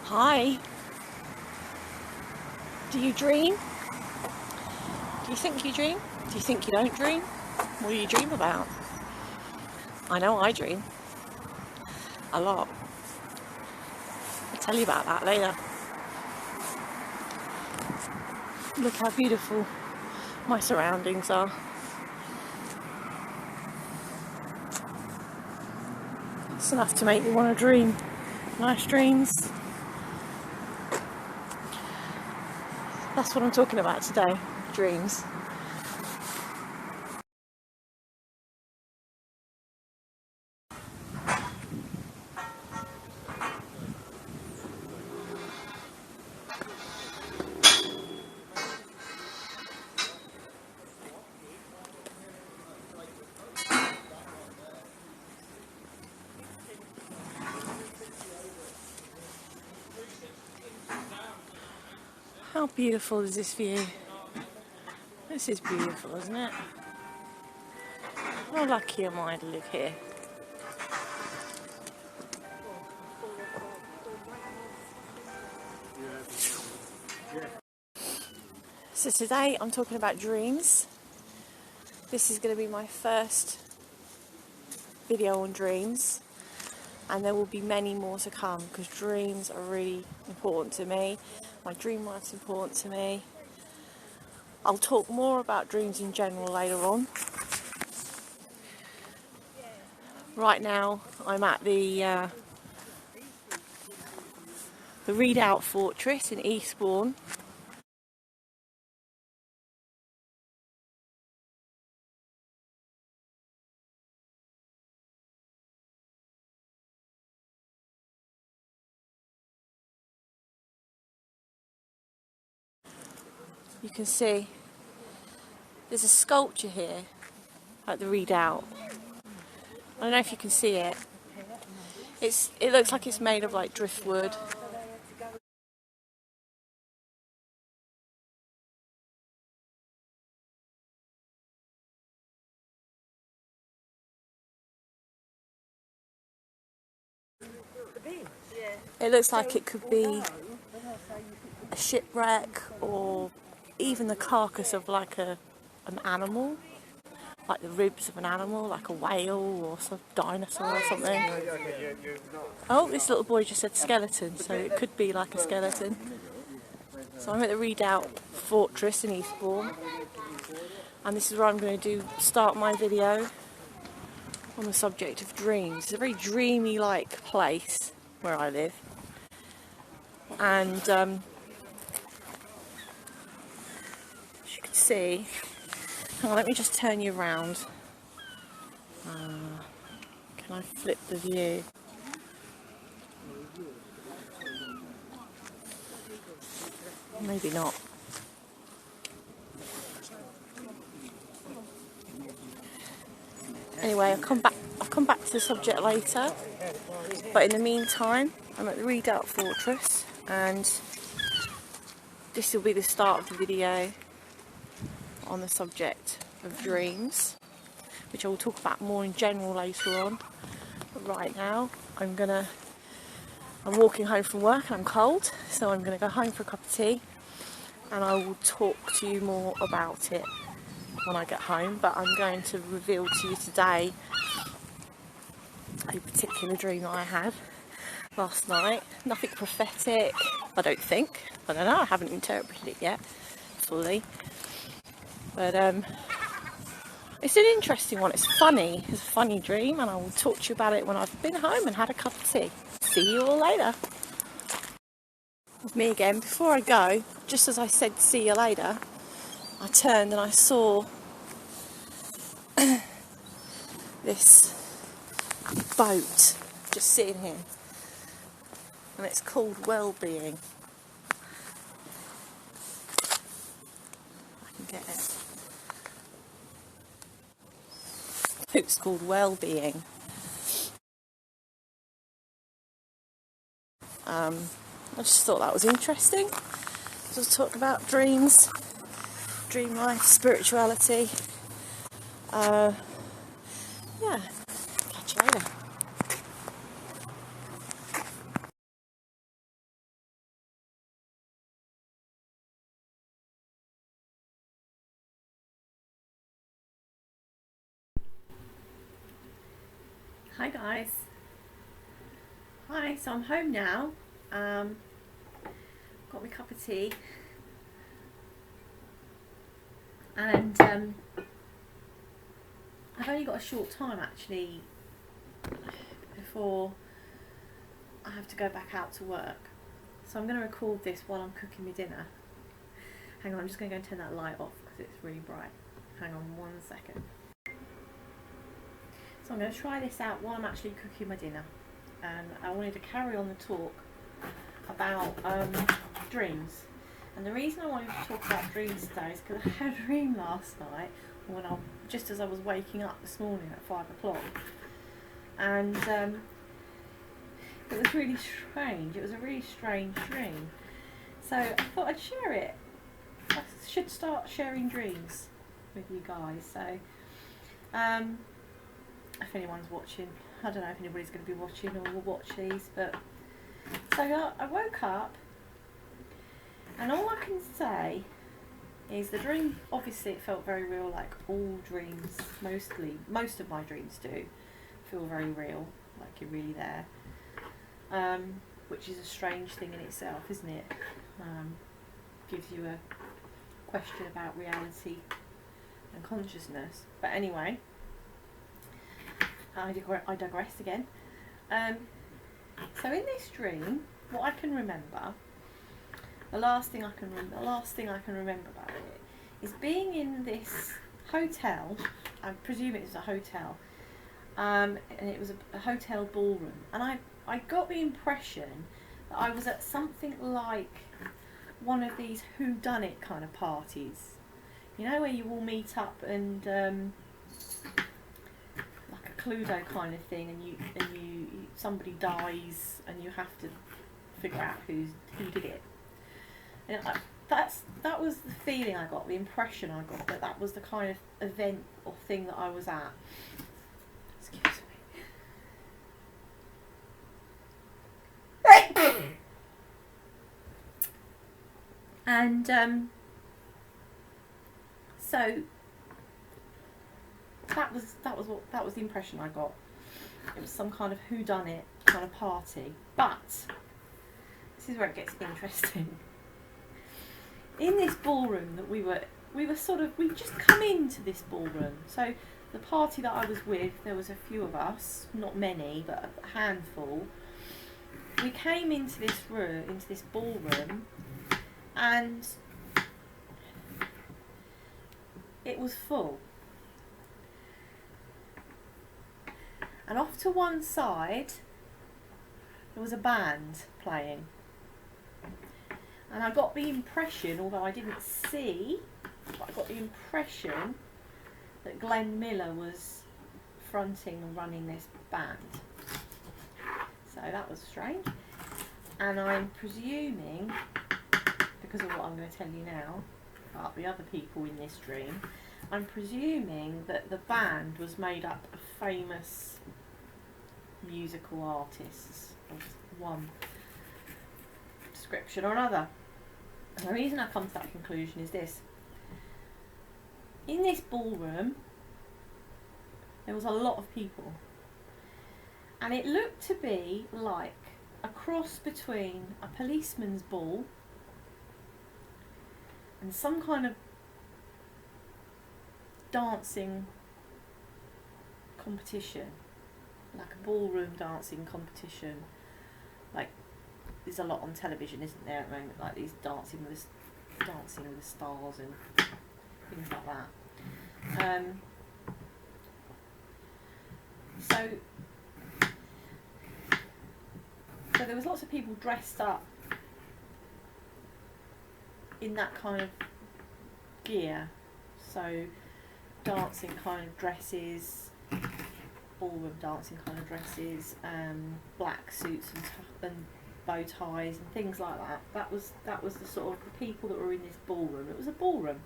Hi. Do you dream? Do you think you dream? Do you think you don't dream? What do you dream about? I know I dream. A lot. I'll tell you about that later. Look how beautiful my surroundings are. It's enough to make you want to dream. Nice dreams. That's what I'm talking about today. Dreams. How beautiful is this view? This is beautiful, isn't it? How lucky am I to live here? So today I'm talking about dreams. This is going to be my first video on dreams, and there will be many more to come because dreams are really important to me. My dream life's important to me. I'll talk more about dreams in general later on. Right now I'm at the Redoubt Fortress in Eastbourne. You can see there's a sculpture here at the Redoubt. I don't know if you can see it. It looks like it's made of like driftwood. It looks like it could be a shipwreck or even the carcass of like an animal, like the ribs of an animal, like a whale or some dinosaur or something. Oh, this little boy just said skeleton, so it could be like a skeleton. So I'm at the Redoubt Fortress in Eastbourne, and this is where I'm going to start my video on the subject of dreams. It's a very dreamy like place where I live, and as you can see, hang on, let me just turn you around. Can I flip the view? Maybe not. Anyway, I'll come back to the subject later. But in the meantime, I'm at the Redoubt Fortress, and this will be the start of the video on the subject of dreams, which I will talk about more in general later on. But right now, I'm walking home from work and I'm cold, so I'm gonna go home for a cup of tea, and I will talk to you more about it when I get home. But I'm going to reveal to you today a particular dream that I had last night. Nothing prophetic, I don't think. I don't know, I haven't interpreted it yet fully. But it's an interesting one. It's funny. It's a funny dream, and I will talk to you about it when I've been home and had a cup of tea. See you all later. With me again. Before I go, just as I said see you later, I turned and I saw this boat just sitting here, and it's called Well-Being. I can get it. It's called Well-Being. I just thought that was interesting. Just talk about dreams, dream life, spirituality. Yeah, catch you later. Hi guys. Hi, so I'm home now. Got my cup of tea. And I've only got a short time actually before I have to go back out to work. So I'm going to record this while I'm cooking my dinner. Hang on, I'm just going to go and turn that light off because it's really bright. Hang on 1 second. So I'm going to try this out while I'm actually cooking my dinner. And I wanted to carry on the talk about dreams. And the reason I wanted to talk about dreams today is because I had a dream last night just as I was waking up this morning at 5 o'clock. And it was really strange. It was a really strange dream. So I thought I'd share it. I should start sharing dreams with you guys. So if anyone's watching, I don't know if anybody's going to be watching or will watch these, but so I woke up and all I can say is the dream, obviously it felt very real, like all dreams, most of my dreams do feel very real, like you're really there, which is a strange thing in itself, isn't it? Gives you a question about reality and consciousness. But anyway, I digress again. So in this dream, what I can remember, the last thing I can remember about it is being in this hotel. I presume it was a hotel, and it was a hotel ballroom. And I got the impression that I was at something like one of these whodunit kind of parties. You know, where you all meet up and like a Cluedo kind of thing, and you somebody dies and you have to figure out who did it. And that was the feeling I got, the impression I got, that was the kind of event or thing that I was at. Excuse me. And so that was the impression I got. It was some kind of whodunit kind of party. But this is where it gets interesting. In this ballroom that we'd just come into this ballroom. So the party that I was with, there was a few of us, not many, but a handful. We came into this room, into this ballroom, and it was full. And off to one side, there was a band playing. And I got the impression, although I didn't see, but I got the impression that Glenn Miller was fronting and running this band. So that was strange. And I'm presuming, because of what I'm going to tell you now about the other people in this dream, I'm presuming that the band was made up of famous musical artists of one description or another. And the reason I come to that conclusion is this. In this ballroom, there was a lot of people. And it looked to be like a cross between a policeman's ball and some kind of dancing competition, like a ballroom dancing competition. Like, there's a lot on television, isn't there, at the moment, like these dancing with the stars and things like that. So there was lots of people dressed up in that kind of gear. So dancing kind of dresses, ballroom dancing kind of dresses, black suits and bow ties and things like that. That was the sort of the people that were in this ballroom. It was a ballroom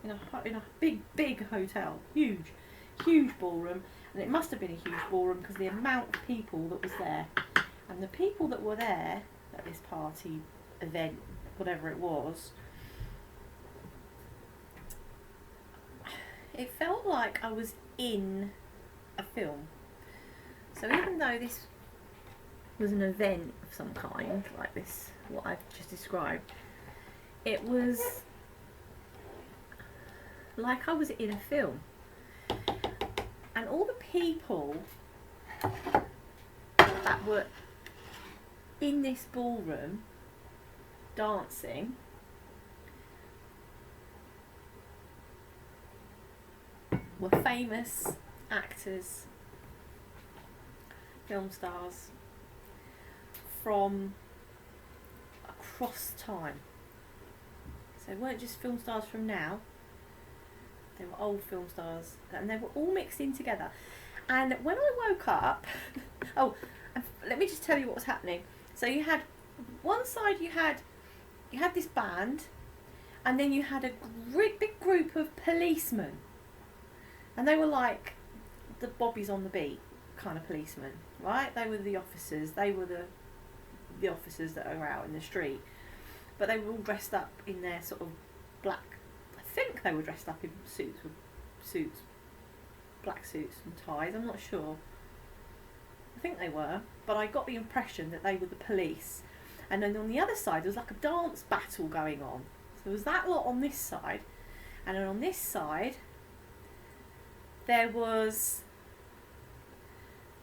in a big hotel, huge ballroom, and it must have been a huge ballroom because the amount of people that was there, and the people that were there at this party event, whatever it was, it felt like I was in a film. So even though this was an event of some kind, like this, what I've just described, it was like I was in a film. And all the people that were in this ballroom dancing were famous actors, film stars from across time. So they weren't just film stars from now, they were old film stars, and they were all mixed in together. And when I woke up, oh, let me just tell you what was happening. So you had one side, you had this band, and then you had a big group of policemen, and they were like the bobbies on the beat kind of policemen, right? They were the officers. They were the officers that are out in the street, but they were all dressed up in their sort of black. I think they were dressed up in suits, black suits and ties. I'm not sure. I think they were, but I got the impression that they were the police. And then on the other side, there was like a dance battle going on. So there was that lot on this side, and then on this side, there was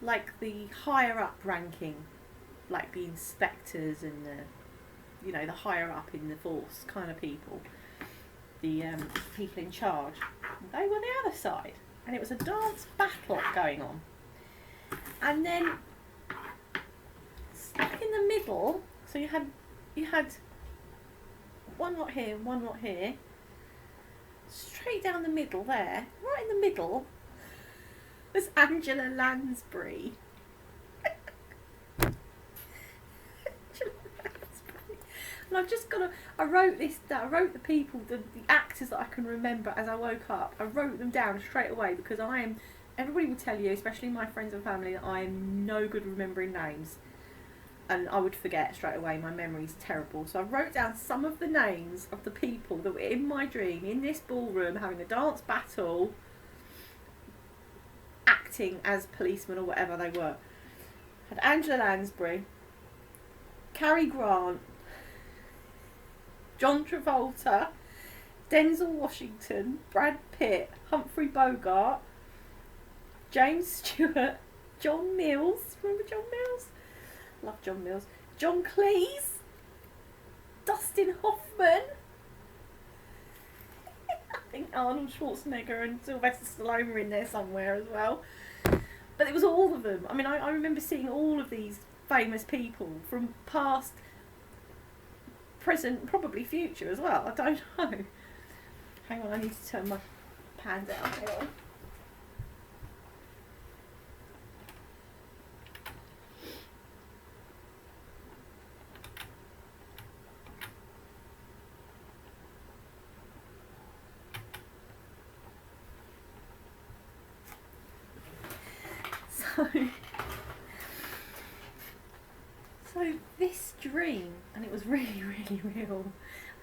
like the higher up ranking, like the inspectors and the higher up in the force kind of people, the people in charge. They were the other side, and it was a dance battle going on. And then stuck in the middle, so you had one lot here and one lot here, straight down the middle there, right in the middle was Angela Lansbury. And I've just I wrote this down. I wrote the people, the actors that I can remember as I woke up. I wrote them down straight away because everybody will tell you, especially my friends and family, that I am no good remembering names. And I would forget straight away. My memory's terrible. So I wrote down some of the names of the people that were in my dream, in this ballroom, having a dance battle, acting as policemen or whatever they were. Had Angela Lansbury, Cary Grant, John Travolta, Denzel Washington, Brad Pitt, Humphrey Bogart, James Stewart, John Mills. Remember John Mills? Love John Mills. John Cleese, Dustin Hoffman. I think Arnold Schwarzenegger and Sylvester Stallone were in there somewhere as well. But it was all of them. I mean, I remember seeing all of these famous people from past, present, probably future as well. I don't know. Hang on, I need to turn my pan down. Hang on. So this dream, and it was really, really real.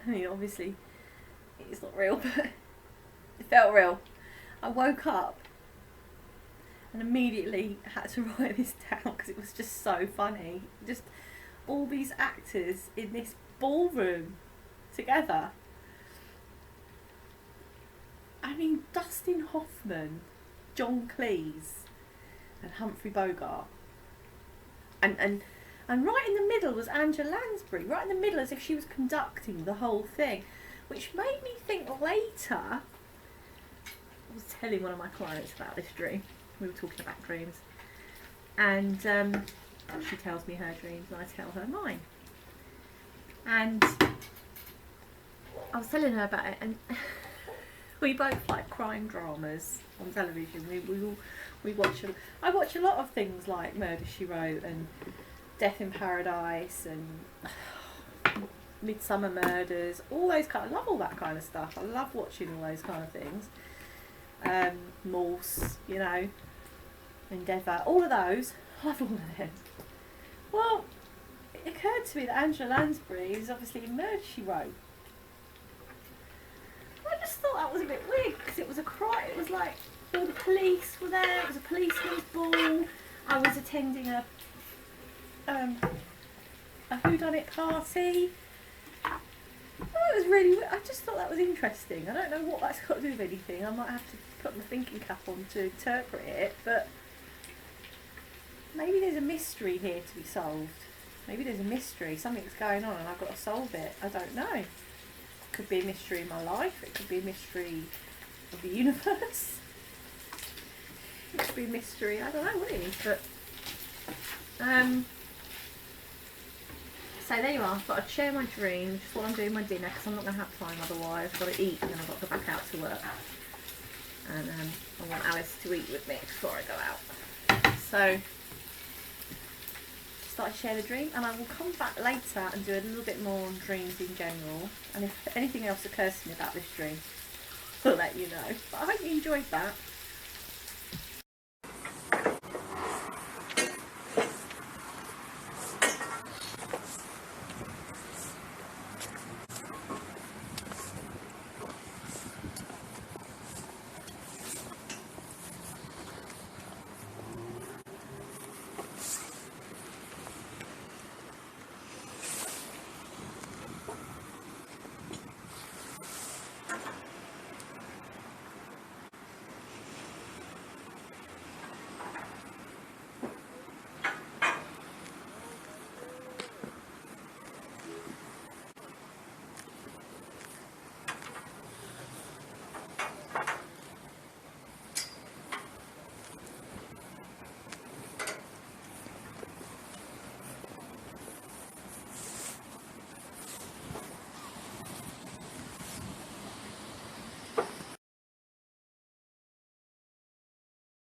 I mean, obviously, it's not real, but it felt real. I woke up and immediately had to write this down because it was just so funny. Just all these actors in this ballroom together. I mean, Dustin Hoffman, John Cleese, and Humphrey Bogart. And right in the middle was Angela Lansbury, right in the middle, as if she was conducting the whole thing, which made me think later. I was telling one of my clients about this dream. We were talking about dreams, and she tells me her dreams, and I tell her mine. And I was telling her about it, and we both like crime dramas on television. I watch a lot of things like Murder, She Wrote and Death in Paradise and Midsummer Murders, all those kind. I love all that kind of stuff. I love watching all those kind of things. Morse, Endeavour, all of those. I love all of them. Well, it occurred to me that Angela Lansbury is obviously in Murder, She Wrote. I just thought that was a bit weird because it was it was like all the police were there. It was a policeman's ball. I was attending a whodunit party. That was really, I just thought that was interesting. I don't know what that's got to do with anything. I might have to put my thinking cap on to interpret it, but maybe there's a mystery here to be solved. Maybe there's a mystery, something's going on and I've got to solve it. I don't know. It could be a mystery in my life, it could be a mystery of the universe. It could be a mystery, I don't know what it is, but so there you are. I thought I'd share my dream just while I'm doing my dinner because I'm not going to have time otherwise. I've got to eat and then I've got to go back out to work. And I want Alice to eat with me before I go out. So, just thought I'd share the dream and I will come back later and do a little bit more on dreams in general. And if anything else occurs to me about this dream, I'll let you know. But I hope you enjoyed that.